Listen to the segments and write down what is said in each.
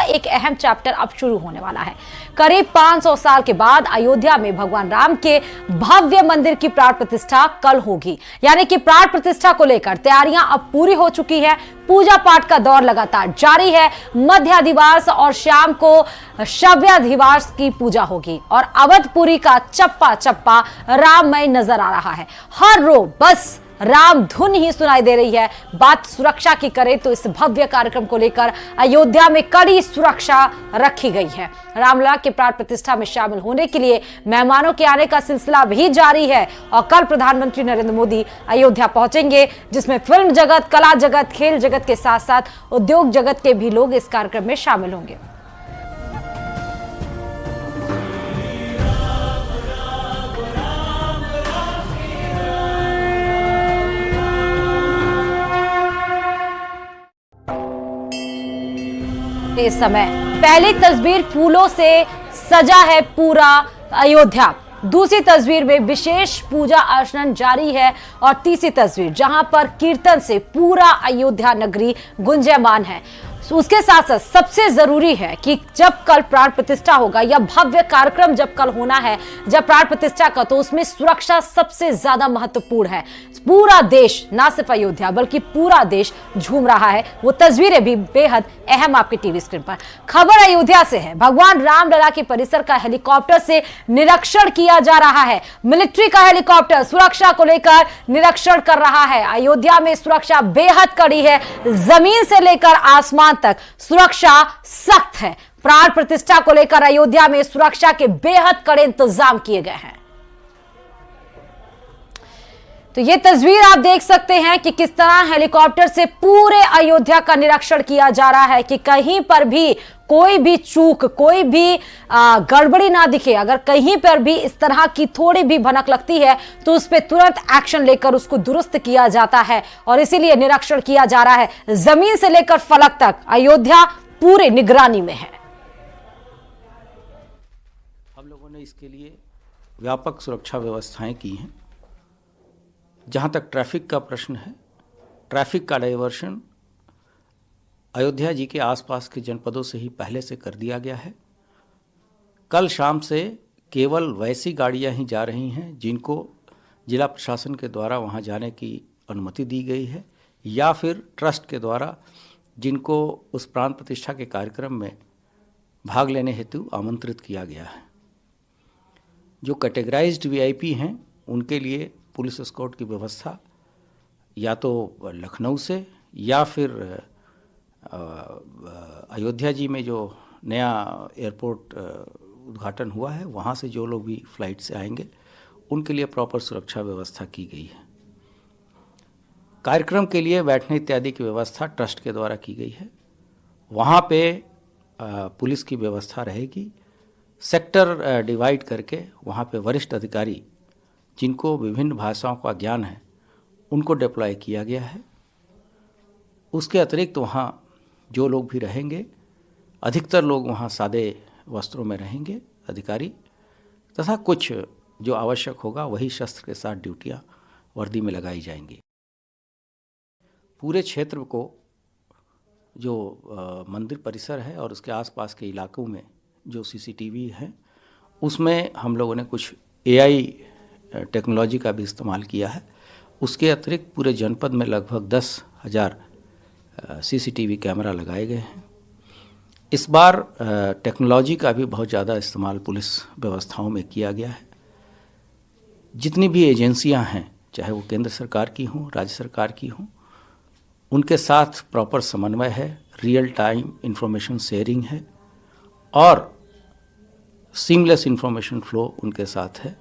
एक अहम चैप्टर अब शुरू होने वाला है। करीब 500 साल के बाद अयोध्या में भगवान राम के भव्य मंदिर की प्राण प्रतिष्ठा कल होगी। यानी कि प्राण प्रतिष्ठा को लेकर तैयारियां अब पूरी हो चुकी है। पूजा पाठ का दौर लगातार जारी है। मध्याधिवास और शाम को शव्याधिवास की पूजा होगी और अवधपुरी का चप्पा चप्पा राममय नजर आ रहा है। हर रोज बस राम धुन ही सुनाई दे रही है। बात सुरक्षा की करें तो इस भव्य कार्यक्रम को लेकर अयोध्या में कड़ी सुरक्षा रखी गई है। रामलला के प्राण प्रतिष्ठा में शामिल होने के लिए मेहमानों के आने का सिलसिला भी जारी है और कल प्रधानमंत्री नरेंद्र मोदी अयोध्या पहुंचेंगे, जिसमें फिल्म जगत, कला जगत, खेल जगत के साथ साथ उद्योग जगत के भी लोग इस कार्यक्रम में शामिल होंगे। इस समय पहली तस्वीर फूलों से सजा है पूरा अयोध्या। दूसरी तस्वीर में विशेष पूजा अर्चना जारी है और तीसरी तस्वीर जहां पर कीर्तन से पूरा अयोध्या नगरी गुंजयमान है। उसके साथ साथ सबसे जरूरी है कि जब कल प्राण प्रतिष्ठा होगा या भव्य कार्यक्रम जब कल होना है, जब प्राण प्रतिष्ठा का, तो उसमें सुरक्षा सबसे ज्यादा महत्वपूर्ण है। पूरा देश, ना सिर्फ अयोध्या बल्कि पूरा देश झूम रहा है। वो तस्वीरें भी बेहद अहम आपकी टीवी स्क्रीन पर। खबर अयोध्या से है। भगवान रामलला के परिसर का हेलीकॉप्टर से निरीक्षण किया जा रहा है। मिलिट्री का हेलीकॉप्टर सुरक्षा को लेकर निरीक्षण कर रहा है। अयोध्या में सुरक्षा बेहद कड़ी है। जमीन से लेकर आसमान तक सुरक्षा सख्त है। प्राण प्रतिष्ठा को लेकर अयोध्या में सुरक्षा के बेहद कड़े इंतजाम किए गए हैं। तो ये तस्वीर आप देख सकते हैं कि किस तरह हेलीकॉप्टर से पूरे अयोध्या का निरीक्षण किया जा रहा है कि कहीं पर भी कोई भी चूक, कोई भी गड़बड़ी ना दिखे। अगर कहीं पर भी इस तरह की थोड़ी भी भनक लगती है तो उस पर तुरंत एक्शन लेकर उसको दुरुस्त किया जाता है और इसीलिए निरीक्षण किया जा रहा है। जमीन से लेकर फलक तक अयोध्या पूरे निगरानी में है। हम लोगों ने इसके लिए व्यापक सुरक्षा व्यवस्थाएं की हैं। जहाँ तक ट्रैफिक का प्रश्न है, ट्रैफिक का डाइवर्शन अयोध्या जी के आसपास के जनपदों से ही पहले से कर दिया गया है। कल शाम से केवल वैसी गाड़ियाँ ही जा रही हैं जिनको जिला प्रशासन के द्वारा वहाँ जाने की अनुमति दी गई है या फिर ट्रस्ट के द्वारा जिनको उस प्राण प्रतिष्ठा के कार्यक्रम में भाग लेने हेतु आमंत्रित किया गया है। जो कैटेगराइज्ड वीआईपी हैं उनके लिए पुलिस एस्कॉर्ट की व्यवस्था या तो लखनऊ से या फिर अयोध्या जी में जो नया एयरपोर्ट उद्घाटन हुआ है वहाँ से जो लोग भी फ्लाइट से आएंगे उनके लिए प्रॉपर सुरक्षा व्यवस्था की गई है। कार्यक्रम के लिए बैठने इत्यादि की व्यवस्था ट्रस्ट के द्वारा की गई है। वहाँ पे पुलिस की व्यवस्था रहेगी। सेक्टर डिवाइड करके वहाँ पे वरिष्ठ अधिकारी जिनको विभिन्न भाषाओं का ज्ञान है उनको डिप्लॉय किया गया है। उसके अतिरिक्त वहाँ जो लोग भी रहेंगे, अधिकतर लोग वहाँ सादे वस्त्रों में रहेंगे अधिकारी, तथा कुछ जो आवश्यक होगा वही शस्त्र के साथ ड्यूटियाँ वर्दी में लगाई जाएंगी। पूरे क्षेत्र को जो मंदिर परिसर है और उसके आसपास के इलाकों में जो सीसीटीवी हैं उसमें हम लोगों ने कुछ एआई टेक्नोलॉजी का भी इस्तेमाल किया है। उसके अतिरिक्त पूरे जनपद में लगभग 10,000 सीसीटीवी कैमरा लगाए गए हैं। इस बार टेक्नोलॉजी का भी बहुत ज़्यादा इस्तेमाल पुलिस व्यवस्थाओं में किया गया है। जितनी भी एजेंसियां हैं, चाहे वो केंद्र सरकार की हों, राज्य सरकार की हों, उनके साथ प्रॉपर समन्वय है, रियल टाइम इंफॉर्मेशन शेयरिंग है और सीमलेस इंफॉर्मेशन फ्लो उनके साथ है।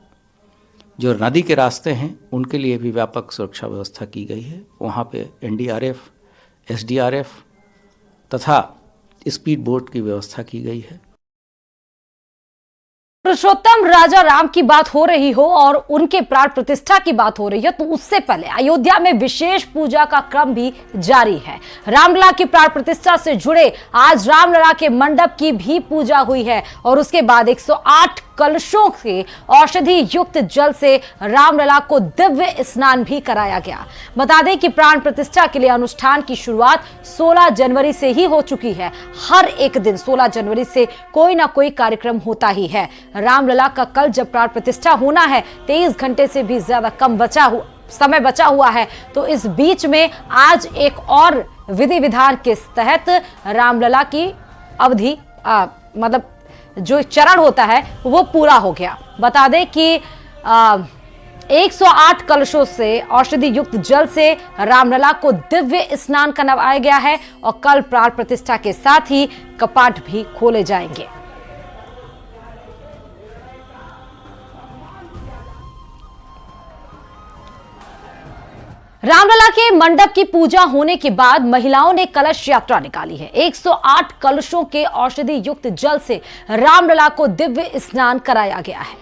जो नदी के रास्ते हैं उनके लिए भी व्यापक सुरक्षा व्यवस्था की गई है। वहाँ पे एनडीआरएफ, एसडीआरएफ तथा स्पीड बोट की व्यवस्था की गई है। पुरुषोत्तम राजा राम की बात हो रही हो और उनके प्राण प्रतिष्ठा की बात हो रही है तो उससे पहले अयोध्या में विशेष पूजा का क्रम भी जारी है। रामलला की प्राण प्रतिष्ठा से जुड़े आज रामलला के मंडप की भी पूजा हुई है और उसके बाद 108 कलशों से औषधि युक्त जल से रामलला को दिव्य स्नान भी कराया गया। बता दें कि प्राण प्रतिष्ठा के लिए अनुष्ठान की शुरुआत 16 जनवरी से ही हो चुकी है। हर एक दिन 16 जनवरी से कोई ना कोई कार्यक्रम होता ही है। रामलला का कल जब प्राण प्रतिष्ठा होना है, 23 घंटे से भी ज्यादा कम समय बचा हुआ है, तो इस बीच में आज एक और विधि विधान के तहत रामलला की अवधि मतलब जो चरण होता है वो पूरा हो गया। बता दें कि 108 कलशों से औषधि युक्त जल से रामलला को दिव्य स्नान करवाया गया है और कल प्राण प्रतिष्ठा के साथ ही कपाट भी खोले जाएंगे। रामलला के मंडप की पूजा होने के बाद महिलाओं ने कलश यात्रा निकाली है। 108 कलशों के औषधि युक्त जल से रामलला को दिव्य स्नान कराया गया है।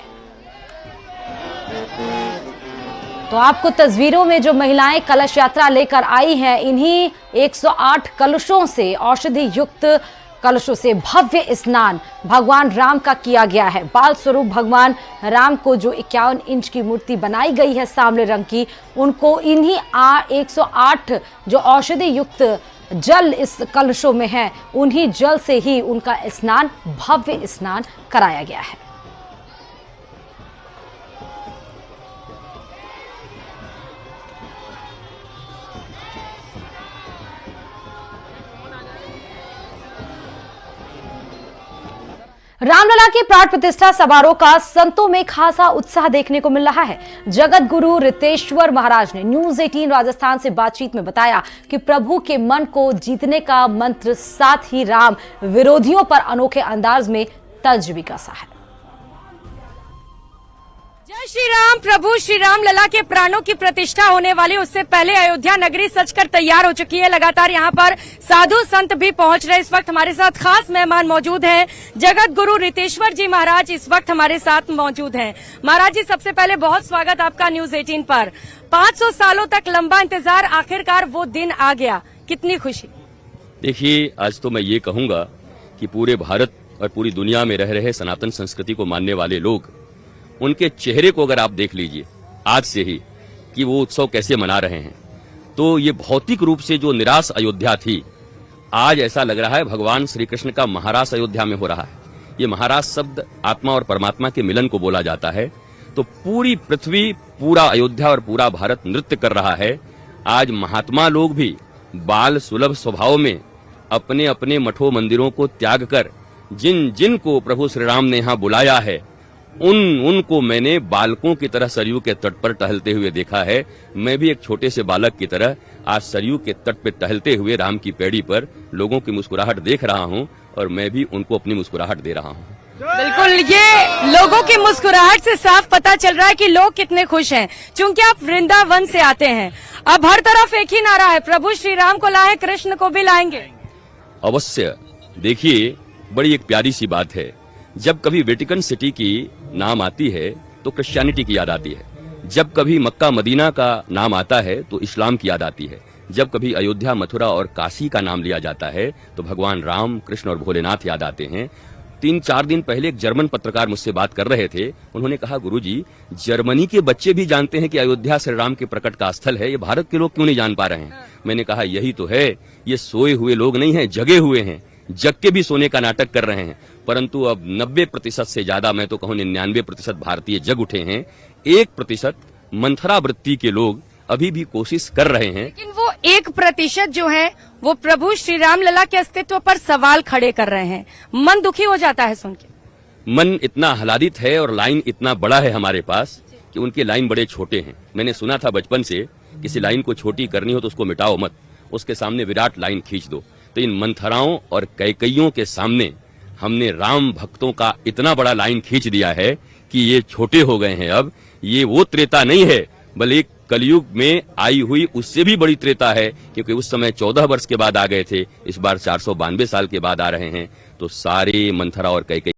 तो आपको तस्वीरों में जो महिलाएं कलश यात्रा लेकर आई हैं, इन्हीं 108 कलशों से औषधि युक्त कलशों से भव्य स्नान भगवान राम का किया गया है। बाल स्वरूप भगवान राम को जो 51 इंच की मूर्ति बनाई गई है सांवले रंग की, उनको इन्हीं 108 जो औषधि युक्त जल इस कलशों में है, उन्हीं जल से ही उनका स्नान भव्य स्नान कराया गया है। रामलला के प्राण प्रतिष्ठा समारोह का संतों में खासा उत्साह देखने को मिल रहा है। जगत गुरु रितेश्वर महाराज ने न्यूज 18 राजस्थान से बातचीत में बताया कि प्रभु के मन को जीतने का मंत्र, साथ ही राम विरोधियों पर अनोखे अंदाज में तंज भी कसा है। जय श्री राम। प्रभु श्री राम लला के प्राणों की प्रतिष्ठा होने वाली उससे पहले अयोध्या नगरी सजकर तैयार हो चुकी है। लगातार यहाँ पर साधु संत भी पहुंच रहे। इस वक्त हमारे साथ खास मेहमान मौजूद हैं। जगत गुरु रितेश्वर जी महाराज इस वक्त हमारे साथ मौजूद हैं। महाराज जी, सबसे पहले बहुत स्वागत आपका न्यूज 18 पर। 500 सालों तक लंबा इंतजार, आखिरकार वो दिन आ गया, कितनी खुशी। देखिए, आज तो मैं ये कहूंगा कि पूरे भारत और पूरी दुनिया में रह रहे सनातन संस्कृति को मानने वाले लोग, उनके चेहरे को अगर आप देख लीजिए आज से ही कि वो उत्सव कैसे मना रहे हैं, तो ये भौतिक रूप से जो निराश अयोध्या थी, आज ऐसा लग रहा है भगवान श्री कृष्ण का महारास अयोध्या में हो रहा है। ये महारास शब्द आत्मा और परमात्मा के मिलन को बोला जाता है। तो पूरी पृथ्वी, पूरा अयोध्या और पूरा भारत नृत्य कर रहा है। आज महात्मा लोग भी बाल सुलभ स्वभाव में अपने अपने मठों मंदिरों को त्याग कर जिन जिन को प्रभु श्री राम ने यहाँ बुलाया है, उनको मैंने बालकों की तरह सरयू के तट पर टहलते हुए देखा है। मैं भी एक छोटे से बालक की तरह आज सरयू के तट पर टहलते हुए राम की पैड़ी पर लोगों की मुस्कुराहट देख रहा हूँ और मैं भी उनको अपनी मुस्कुराहट दे रहा हूँ। बिल्कुल, ये लोगों की मुस्कुराहट से साफ पता चल रहा है कि लोग कितने खुश हैं। चूंकि आप वृंदावन से आते हैं, अब हर तरफ एक ही नारा है, प्रभु श्री राम को लाए, कृष्ण को भी लाएंगे। अवश्य। देखिए, बड़ी एक प्यारी सी बात है, जब कभी वेटिकन सिटी की नाम आती है तो क्रिश्चियनिटी की याद आती है। जब कभी मक्का मदीना का नाम आता है तो इस्लाम की याद आती है। जब कभी अयोध्या, मथुरा और काशी का नाम लिया जाता है तो भगवान राम, कृष्ण और भोलेनाथ याद आते हैं। 3-4 दिन पहले एक जर्मन पत्रकार मुझसे बात कर रहे थे। उन्होंने कहा, गुरुजी, जर्मनी के बच्चे भी जानते हैं कि अयोध्या श्री राम के प्रकट का स्थल है, ये भारत के लोग क्यों नहीं जान पा रहे हैं? मैंने कहा, यही तो है, ये सोए हुए लोग नहीं हैं, जगे हुए हैं, जग के भी सोने का नाटक कर रहे हैं। परंतु अब 90% से ज्यादा, मैं तो कहूं 99% भारतीय जग उठे हैं। 1% मंथरा वृत्ति के लोग अभी भी कोशिश कर रहे हैं। लेकिन वो 1% जो है वो प्रभु श्री राम लला के अस्तित्व पर सवाल खड़े कर रहे हैं। मन दुखी हो जाता है सुन के। मन इतना आह्लादित है और लाइन इतना बड़ा है हमारे पास कि उनके लाइन बड़े छोटे हैं। मैंने सुना था बचपन से, किसी लाइन को छोटी करनी हो तो उसको मिटाओ मत, उसके सामने विराट लाइन खींच दो। तो इन मंथराओं और कैकइयों के सामने हमने राम भक्तों का इतना बड़ा लाइन खींच दिया है कि ये छोटे हो गए हैं। अब ये वो त्रेता नहीं है, बल्कि कलयुग में आई हुई उससे भी बड़ी त्रेता है, क्योंकि उस समय 14 वर्ष के बाद आ गए थे, इस बार 492 साल के बाद आ रहे हैं। तो सारे मंथरा और कैकई